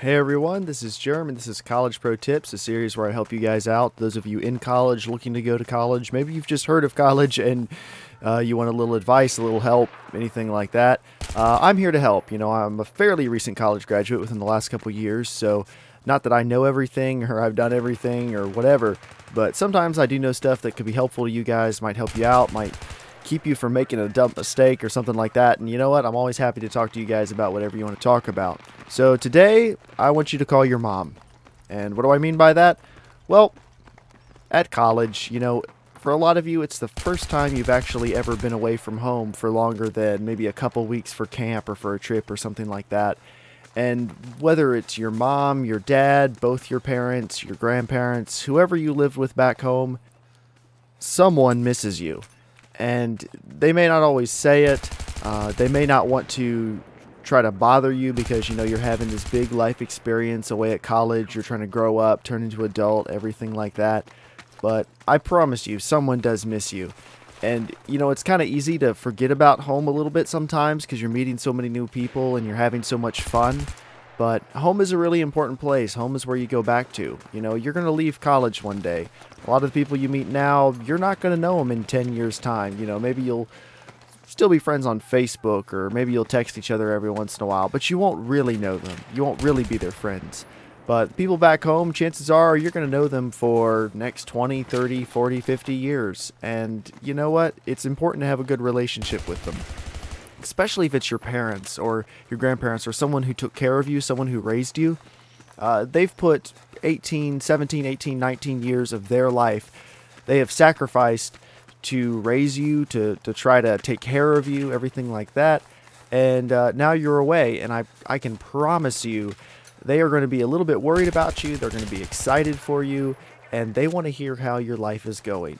Hey everyone, this is Jerm and this is College Pro Tips, a series where I help you guys out. Those of you in college, looking to go to college, maybe you've just heard of college and you want a little advice, a little help, anything like that. I'm here to help. You know, I'm a fairly recent college graduate within the last couple years, so not that I know everything or I've done everything or whatever, but sometimes I do know stuff that could be helpful to you guys, might help you out, might keep you from making a dumb mistake or something like that. And you know what? I'm always happy to talk to you guys about whatever you want to talk about. So today, I want you to call your mom. And what do I mean by that? Well, at college, you know, for a lot of you, it's the first time you've actually ever been away from home for longer than maybe a couple weeks for camp or for a trip or something like that. And whether it's your mom, your dad, both your parents, your grandparents, whoever you lived with back home, someone misses you. And they may not always say it. They may not want to try to bother you because, you know, you're having this big life experience away at college. You're trying to grow up, turn into adult, everything like that. But I promise you, someone does miss you. And, you know, it's kind of easy to forget about home a little bit sometimes because you're meeting so many new people and you're having so much fun. But home is a really important place. Home is where you go back to. You know, you're going to leave college one day. A lot of the people you meet now, you're not going to know them in 10 years' time. You know, maybe you'll still be friends on Facebook or maybe you'll text each other every once in a while, but you won't really know them. You won't really be their friends. But people back home, chances are you're going to know them for next 20, 30, 40, 50 years. And you know what? It's important to have a good relationship with them. Especially if it's your parents or your grandparents or someone who took care of you, someone who raised you. They've put 18, 17, 18, 19 years of their life. They have sacrificed to raise you, to try to take care of you, everything like that. And now you're away, and I can promise you they are going to be a little bit worried about you. They're going to be excited for you, and they want to hear how your life is going.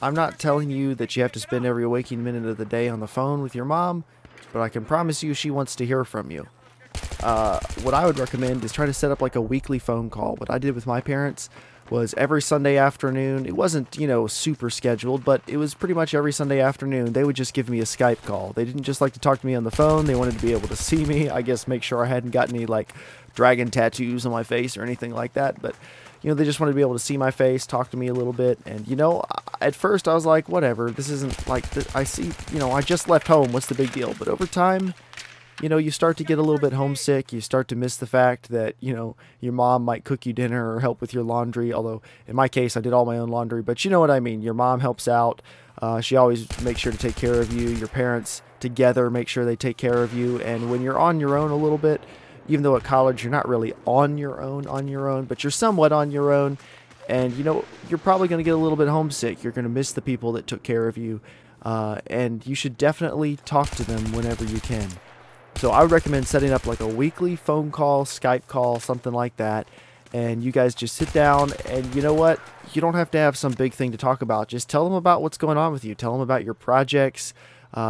I'm not telling you that you have to spend every waking minute of the day on the phone with your mom, but I can promise you she wants to hear from you. What I would recommend is try to set up like a weekly phone call. What I did with my parents was every Sunday afternoon. It wasn't, you know, super scheduled, but it was pretty much every Sunday afternoon. They would just give me a Skype call. They didn't just like to talk to me on the phone. They wanted to be able to see me. I guess make sure I hadn't got any like dragon tattoos on my face or anything like that. But, you know, they just wanted to be able to see my face, talk to me a little bit. And, you know, at first I was like, whatever, this isn't like, I see, you know, I just left home. What's the big deal? But over time, you know, you start to get a little bit homesick. You start to miss the fact that, you know, your mom might cook you dinner or help with your laundry. Although, in my case, I did all my own laundry. But you know what I mean. Your mom helps out. She always makes sure to take care of you. Your parents together make sure they take care of you. And when you're on your own a little bit, even though at college you're not really on your own, but you're somewhat on your own. And, you know, you're probably going to get a little bit homesick. You're going to miss the people that took care of you. And you should definitely talk to them whenever you can. So I would recommend setting up like a weekly phone call, Skype call, something like that. And you guys just sit down and you know what? You don't have to have some big thing to talk about. Just tell them about what's going on with you. Tell them about your projects.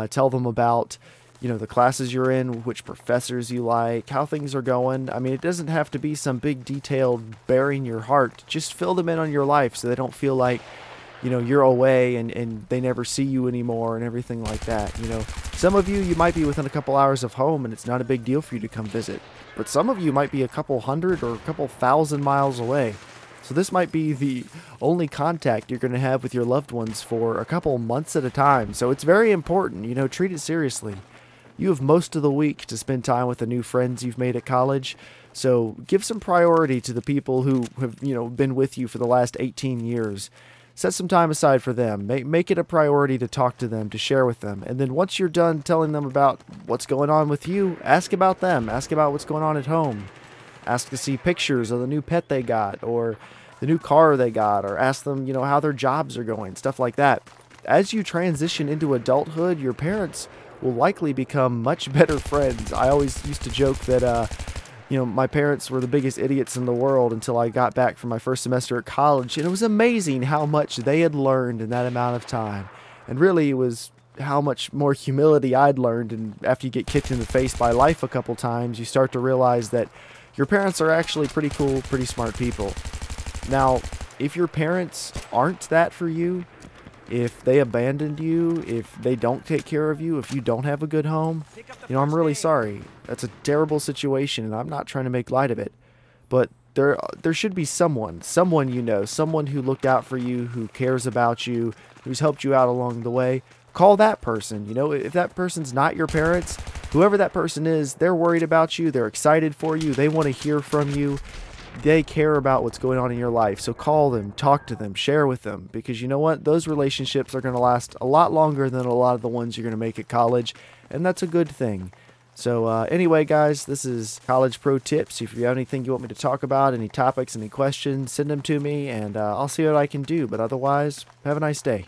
Tell them about, you know, the classes you're in, which professors you like, how things are going. I mean, it doesn't have to be some big detailed bearing your heart. Just fill them in on your life so they don't feel like, you know, you're away and they never see you anymore and everything like that. You know, some of you might be within a couple hours of home and it's not a big deal for you to come visit. But some of you might be a couple hundred or a couple thousand miles away. So this might be the only contact you're going to have with your loved ones for a couple months at a time. So it's very important, you know, treat it seriously. You have most of the week to spend time with the new friends you've made at college. So give some priority to the people who have, you know, been with you for the last 18 years. Set some time aside for them. Make it a priority to talk to them, to share with them. And then once you're done telling them about what's going on with you, ask about them. Ask about what's going on at home. Ask to see pictures of the new pet they got or the new car they got, or ask them, you know, how their jobs are going, stuff like that. As you transition into adulthood, your parents will likely become much better friends. I always used to joke that, you know, my parents were the biggest idiots in the world until I got back from my first semester at college. And it was amazing how much they had learned in that amount of time. And really, it was how much more humility I'd learned. And after you get kicked in the face by life a couple times, you start to realize that your parents are actually pretty cool, pretty smart people. Now, if your parents aren't that for you, if they abandoned you, if they don't take care of you, if you don't have a good home, you know, I'm really sorry. That's a terrible situation, and I'm not trying to make light of it. but there should be someone you know, someone who looked out for you, who cares about you, who's helped you out along the way. Call that person. You know, if that person's not your parents, whoever that person is, they're worried about you, they're excited for you, they want to hear from you, they care about what's going on in your life. So call them, talk to them, share with them, because you know what, those relationships are going to last a lot longer than a lot of the ones you're going to make at college, and that's a good thing. So anyway, guys, this is College Pro Tips. If you have anything you want me to talk about, any topics, any questions, send them to me, and I'll see what I can do. But otherwise, have a nice day.